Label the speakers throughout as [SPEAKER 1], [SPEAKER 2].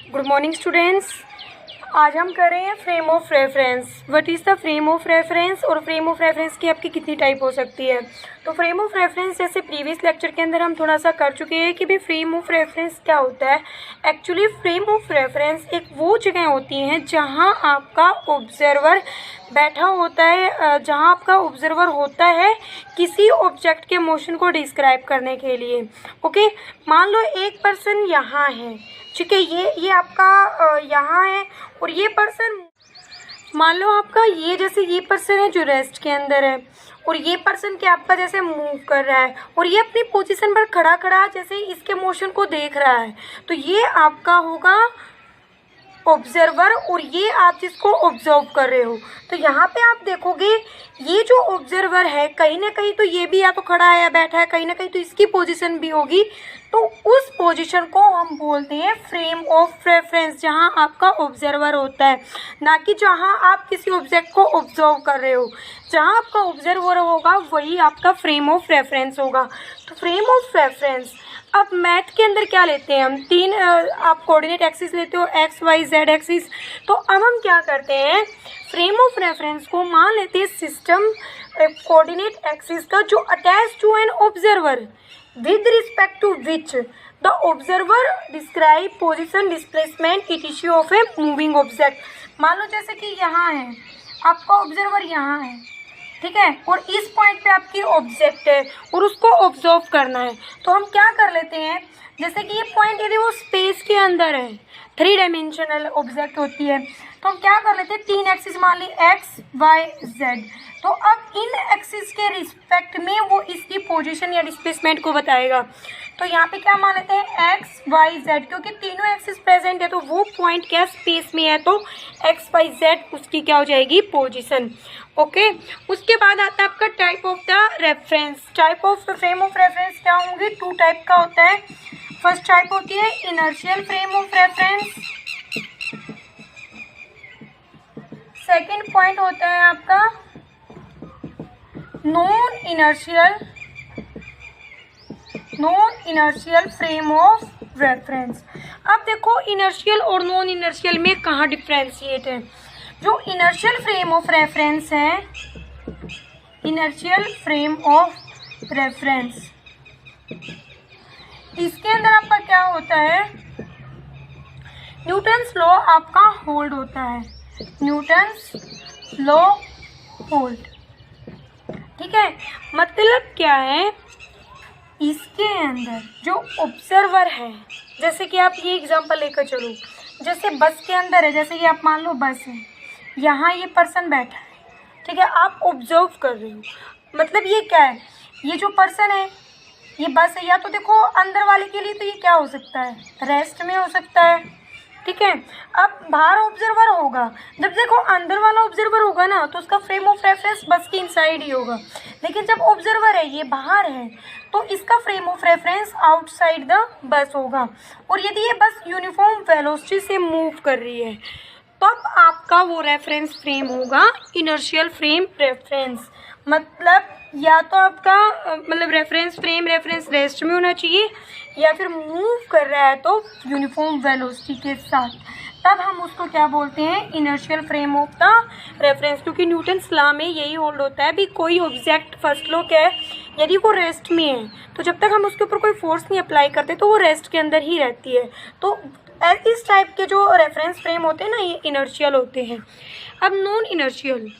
[SPEAKER 1] Good morning students. आज हम कर रहे हैं frame of reference. What is the frame of reference और फ्रेम ऑफ रेफरेंस की आपकी कितनी टाइप हो सकती है। तो फ्रेम ऑफ रेफरेंस जैसे प्रीवियस लेक्चर के अंदर हम थोड़ा सा कर चुके हैं कि भाई फ्रेम ऑफ रेफरेंस क्या होता है। एक्चुअली फ्रेम ऑफ रेफरेंस एक वो जगह होती हैं जहां आपका ऑब्जर्वर बैठा होता है, जहां आपका ऑब्जर्वर होता है किसी ऑब्जेक्ट के मोशन को डिस्क्राइब करने के लिए। ओके, मान लो एक पर्सन यहाँ है, ठीक है, ये आपका यहाँ है और ये पर्सन, मान लो आपका ये पर्सन है जो रेस्ट के अंदर है और ये पर्सन क्या आपका जैसे मूव कर रहा है और ये अपनी पोजीशन पर खड़ा खड़ा जैसे इसके मोशन को देख रहा है। तो ये आपका होगा ऑब्जर्वर और ये आप जिसको ऑब्जर्व कर रहे हो। तो यहाँ पे आप देखोगे ये जो ऑब्जर्वर है कहीं ना कहीं तो ये भी या तो खड़ा है या बैठा है, कहीं ना कहीं तो इसकी पोजीशन भी होगी। तो उस पोजीशन को हम बोलते हैं फ्रेम ऑफ रेफरेंस, जहाँ आपका ऑब्जर्वर होता है, ना कि जहाँ आप किसी ऑब्जेक्ट को ऑब्जर्व कर रहे हो। जहाँ आपका ऑब्जर्वर होगा वही आपका फ्रेम ऑफ रेफरेंस होगा। तो फ्रेम ऑफ रेफरेंस, अब मैथ के अंदर क्या लेते हैं हम, तीन आप कोऑर्डिनेट एक्सिस लेते हो, एक्स वाई जेड एक्सिस। तो अब हम क्या करते हैं, फ्रेम ऑफ रेफरेंस को मान लेते हैं सिस्टम कोऑर्डिनेट एक्सिस का जो attach to an observer with respect to which the observer describe position displacement etc of a moving object। मान लो जैसे कि यहाँ है आपका ऑब्जर्वर, यहाँ है, ठीक है, और इस पॉइंट पे आपकी ऑब्जेक्ट है और उसको ऑब्जर्व करना है। तो हम क्या कर लेते हैं, जैसे कि ये पॉइंट यदि वो स्पेस के अंदर है, 3 डायमेंशनल ऑब्जेक्ट होती है, तो हम क्या कर लेते हैं, 3 एक्सिस मान ली एक्स वाई जेड। तो अब इन एक्सिस के रिस्पेक्ट में वो इसकी पोजीशन या डिस्प्लेसमेंट को बताएगा। तो यहाँ पे क्या मान लेते हैं एक्स वाई जेड, क्योंकि तीनों एक्सिस प्रेजेंट है तो वो पॉइंट क्या स्पेस में है, तो एक्स वाई जेड उसकी क्या हो जाएगी, पोजीशन। ओके, उसके बाद आता है आपका type of the reference. Type of frame of reference क्या होंगे, 2 टाइप का होता है। फर्स्ट टाइप होती है inertial frame of reference, second point होता है आपका non inertial frame of reference. अब देखो इनर्शियल और नॉन इनर्शियल में कहाँ डिफ्रेंशिएट है। जो इनर्शियल फ्रेम ऑफ रेफरेंस है, इनर्शियल फ्रेम ऑफ रेफरेंस, इसके अंदर आपका क्या होता है, न्यूटन्स लॉ आपका होल्ड होता है, न्यूटन्स लॉ होल्ड, ठीक है। मतलब क्या है, इसके अंदर जो ऑब्जर्वर है, जैसे कि आप ये एग्जांपल लेकर चलो, जैसे बस के अंदर है, जैसे कि आप मान लो बस है, यहाँ ये पर्सन बैठा है, ठीक है, आप ऑब्जर्व कर रहे हो। मतलब ये क्या है, ये जो पर्सन है, ये बस है, या तो देखो अंदर वाले के लिए तो ये क्या हो सकता है, रेस्ट में हो सकता है, ठीक है। अब बाहर ऑब्जर्वर होगा, जब देखो अंदर वाला ऑब्जर्वर होगा ना तो उसका फ्रेम ऑफ रेफरेंस बस के इनसाइड ही होगा, लेकिन जब ऑब्जर्वर है ये बाहर है तो इसका frame of reference outside the bus होगा। और यदि ये बस यूनिफॉर्म वेलोसिटी से मूव कर रही है तब आपका वो रेफरेंस फ्रेम होगा इनर्शियल फ्रेम रेफरेंस। मतलब या तो आपका मतलब रेफरेंस फ्रेम रेफरेंस रेस्ट में होना चाहिए, या फिर मूव कर रहा है तो यूनिफॉर्म वेलोसिटी के साथ, तब हम उसको क्या बोलते हैं, inertial frame of the reference. क्योंकि न्यूटन्स लॉ में यही होल्ड होता है भी कोई ऑब्जेक्ट, फर्स्ट लॉ क्या है, यदि वो रेस्ट में है तो जब तक हम उसके ऊपर कोई फोर्स नहीं अप्लाई करते तो वो रेस्ट के अंदर ही रहती है। तो इस टाइप के जो रेफरेंस फ्रेम होते हैं ना, ये इनर्शियल होते हैं। अब नॉन इनर्शियल,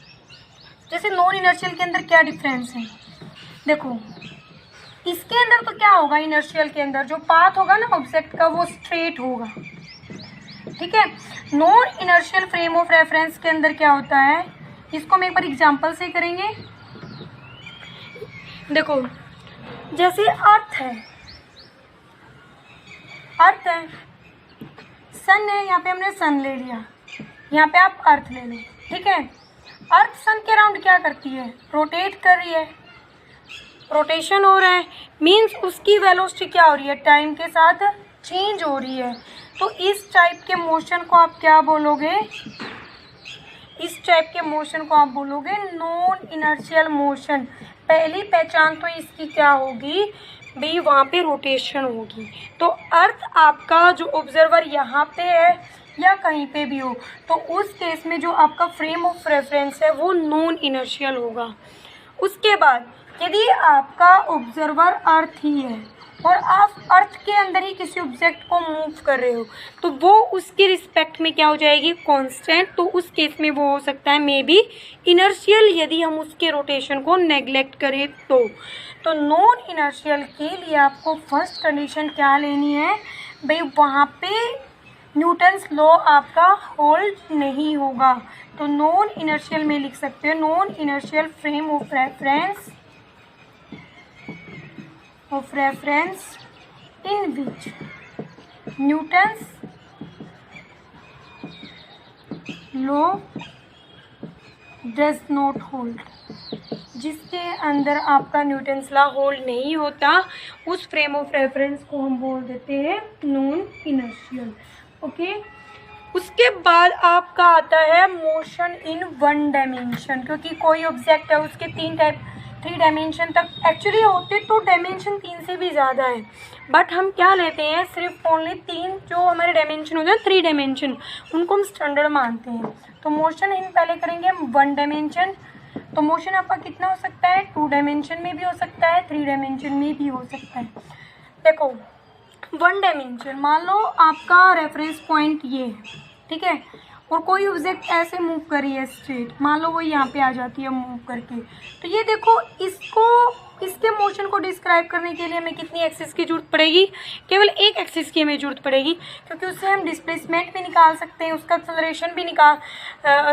[SPEAKER 1] जैसे नॉन इनर्शियल के अंदर क्या डिफरेंस है, देखो इसके अंदर तो क्या होगा, इनर्शियल के अंदर जो पाथ होगा ना ऑब्जेक्ट का वो स्ट्रेट होगा, ठीक है। Non inertial frame of reference के अंदर क्या होता है, इसको हम एक बार एग्जांपल से करेंगे। देखो जैसे अर्थ है, सन है, यहाँ पे हमने सन ले लिया, यहाँ पे आप अर्थ ले लो, ठीक है। अर्थ सन के अराउंड क्या करती है, रोटेट कर रही है, रोटेशन हो रहा है, मीन्स उसकी वेलोसिटी क्या हो रही है, टाइम के साथ चेंज हो रही है। तो इस टाइप के मोशन को आप क्या बोलोगे, इस टाइप के मोशन को आप बोलोगे नॉन इनर्शियल मोशन। पहली पहचान तो इसकी क्या होगी, भी वहाँ पे रोटेशन होगी। तो अर्थ आपका जो ऑब्जर्वर यहाँ पे है या कहीं पे भी हो, तो उस केस में जो आपका फ्रेम ऑफ रेफरेंस है वो नॉन इनर्शियल होगा। उसके बाद यदि आपका ऑब्जर्वर अर्थ ही है और आप अर्थ के अंदर ही किसी ऑब्जेक्ट को मूव कर रहे हो, तो वो उसके रिस्पेक्ट में क्या हो जाएगी, कांस्टेंट। तो उस केस में वो हो सकता है मे बी इनर्शियल, यदि हम उसके रोटेशन को नेग्लेक्ट करें तो नॉन इनर्शियल के लिए आपको फर्स्ट कंडीशन क्या लेनी है भाई, वहाँ पे न्यूटन्स लॉ आपका होल्ड नहीं होगा। तो नॉन इनर्शियल में लिख सकते हैं non inertial frame of reference in which Newton's law does not hold, जिसके अंदर आपका न्यूटन्स लॉ होल्ड नहीं होता, उस फ्रेम ऑफ रेफरेंस को हम बोल देते हैं नॉन इनर्शियल। ओके, उसके बाद आपका आता है मोशन इन वन डायमेंशन, क्योंकि कोई ऑब्जेक्ट है उसके 3 डायमेंशन तक एक्चुअली होते तो डायमेंशन 3 से भी ज़्यादा है, बट हम क्या लेते हैं सिर्फ ओनली 3 जो हमारे डायमेंशन होते हैं 3 डायमेंशन, उनको हम स्टैंडर्ड मानते हैं। तो मोशन इन पहले करेंगे हम 1 डायमेंशन। तो मोशन आपका कितना हो सकता है, 2 डायमेंशन में भी हो सकता है, 3 डायमेंशन में भी हो सकता है। देखो 1 डायमेंशन, मान लो आपका रेफरेंस पॉइंट ये है, ठीक है, और कोई ऑब्जेक्ट ऐसे मूव करी है स्ट्रेट, मान लो वो यहाँ पे आ जाती है मूव करके, तो ये देखो इसके मोशन को डिस्क्राइब करने के लिए हमें कितनी एक्सिस की जरूरत पड़ेगी, केवल एक एक्सिस की हमें जरूरत पड़ेगी, क्योंकि उससे हम डिस्प्लेसमेंट भी निकाल सकते हैं, उसका एक्सेलरेशन भी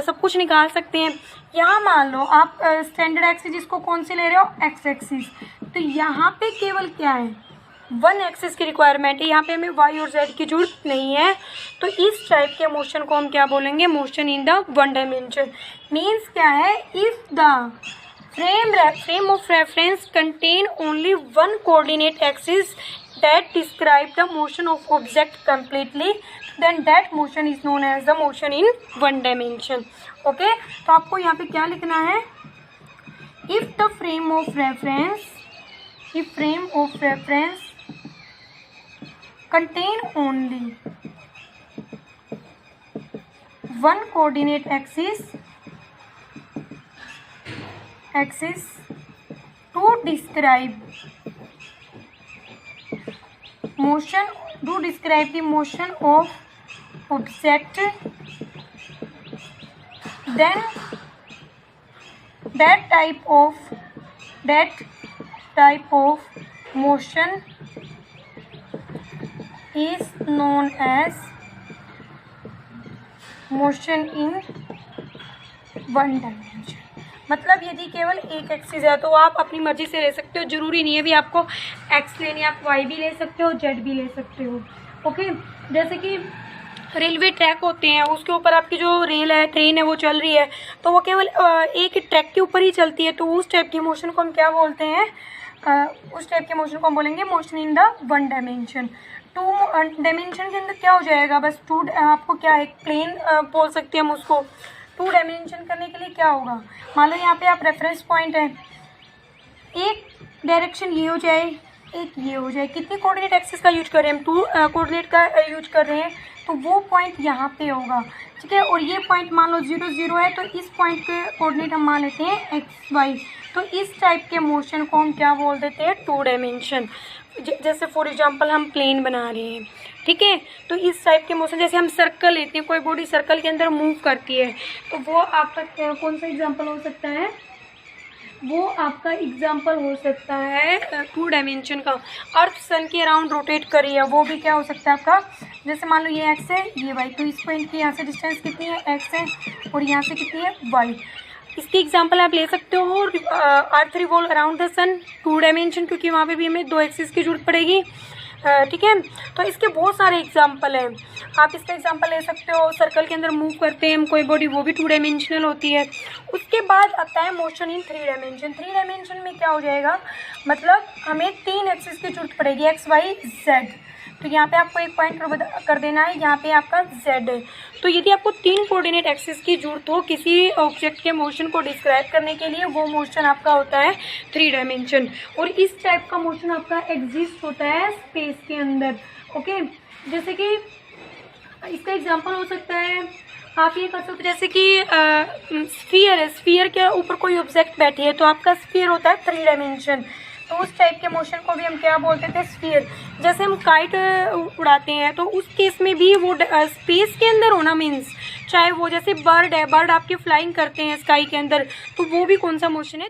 [SPEAKER 1] सब कुछ निकाल सकते हैं। यहाँ मान लो आप स्टैंडर्ड एक्सिस जिसको कौन सी ले रहे हो, एक्स एक्सिस, तो यहाँ पे केवल क्या है 1 एक्सिस की रिक्वायरमेंट है, यहाँ पे हमें वाई और जेड की जरूरत नहीं है। तो इस टाइप के मोशन को हम क्या बोलेंगे, motion in the 1 dimension. Means क्या है, if the frame of reference contain only 1 coordinate axis that describe the motion of object completely, then that motion is known as the motion in 1 dimension. Okay, तो आपको यहाँ पे क्या लिखना है, if the frame of reference contain only 1 coordinate axis to describe the motion of object, then that type of motion is known as motion in 1 dimension. मतलब यदि केवल एक एक्सिस है तो आप अपनी मर्जी से ले सकते हो, जरूरी नहीं है भी आपको एक्स लेनी है, आप वाई भी ले सकते हो, जेड भी ले सकते हो। ओके, जैसे कि रेलवे ट्रैक होते हैं, उसके ऊपर आपकी जो रेल है, ट्रेन है, वो चल रही है, तो वो केवल एक ट्रैक के ऊपर ही चलती है, तो उस टाइप की मोशन को हम क्या बोलते हैं, उस टाइप के मोशन को हम बोलेंगे motion in the 1 dimension. 2 dimension के अंदर क्या हो जाएगा, बस आपको क्या है, प्लेन बोल सकते हैं हम उसको। 2 डायमेंशन करने के लिए क्या होगा, मान लो यहाँ पे आप रेफरेंस पॉइंट है, एक डायरेक्शन ये हो जाए, एक ये हो जाए, कितनी कोऑर्डिनेट एक्सिस का यूज कर रहे हैं हम, 2 कोऑर्डिनेट का यूज कर रहे हैं, तो वो पॉइंट यहाँ पे होगा, ठीक है। और ये पॉइंट मान लो 0 0 है, तो इस पॉइंट के कोऑर्डिनेट हम मान लेते हैं एक्स वाई। तो इस टाइप के मोशन को हम क्या बोल देते हैं, 2 डायमेंशन। जैसे फॉर एग्जांपल हम प्लेन बना रहे हैं, ठीक है, तो इस टाइप के मोशन, जैसे हम सर्कल लेते हैं, कोई बॉडी सर्कल के अंदर मूव करती है, तो वो आपका कौन सा एग्जांपल हो सकता है, वो आपका एग्जांपल हो सकता है 2 डायमेंशन का। अर्थ सन के अराउंड रोटेट कर रही है, वो भी क्या हो सकता है आपका, जैसे मान लो ये एक्स है, ये वाई, तो इस पॉइंट की यहाँ से डिस्टेंस कितनी है, एक्स है, और यहाँ से कितनी है, वाई। इसकी एग्जांपल आप ले सकते हो, earth revolve around the sun 2 dimension, क्योंकि वहाँ पे भी हमें 2 एक्सिस की जरूरत पड़ेगी, ठीक है। तो इसके बहुत सारे एग्जांपल हैं, आप इसका एग्जांपल ले सकते हो, सर्कल के अंदर मूव करते हैं हम कोई बॉडी, वो भी 2 डायमेंशनल होती है। उसके बाद आता है मोशन इन 3 डायमेंशन। 3 डायमेंशन में क्या हो जाएगा, मतलब हमें 3 एक्सिस की जरूरत पड़ेगी, एक्स वाई जेड। तो यहाँ पे आपको एक पॉइंट कर देना है, यहाँ पे आपका जेड है, तो यदि आपको 3 कोऑर्डिनेट एक्सिस की जरूरत हो किसी ऑब्जेक्ट के मोशन को डिस्क्राइब करने के लिए, वो मोशन आपका होता है 3 डायमेंशन। और इस टाइप का मोशन आपका एग्जिस्ट होता है स्पेस के अंदर। ओके, जैसे कि इसका एग्जांपल हो सकता है, आप ये कर सकते हो जैसे कि स्फीयर है, स्फीयर के ऊपर कोई ऑब्जेक्ट बैठी है तो आपका स्फीयर होता है 3 डायमेंशन। तो उस टाइप के मोशन को भी हम क्या बोलते थे, स्फीयर। जैसे हम काइट उड़ाते हैं तो उस केस में भी वो स्पेस के अंदर होना मीन्स, चाहे वो जैसे बर्ड है, बर्ड आपके फ्लाइंग करते हैं स्काई के अंदर, तो वो भी कौन सा मोशन है,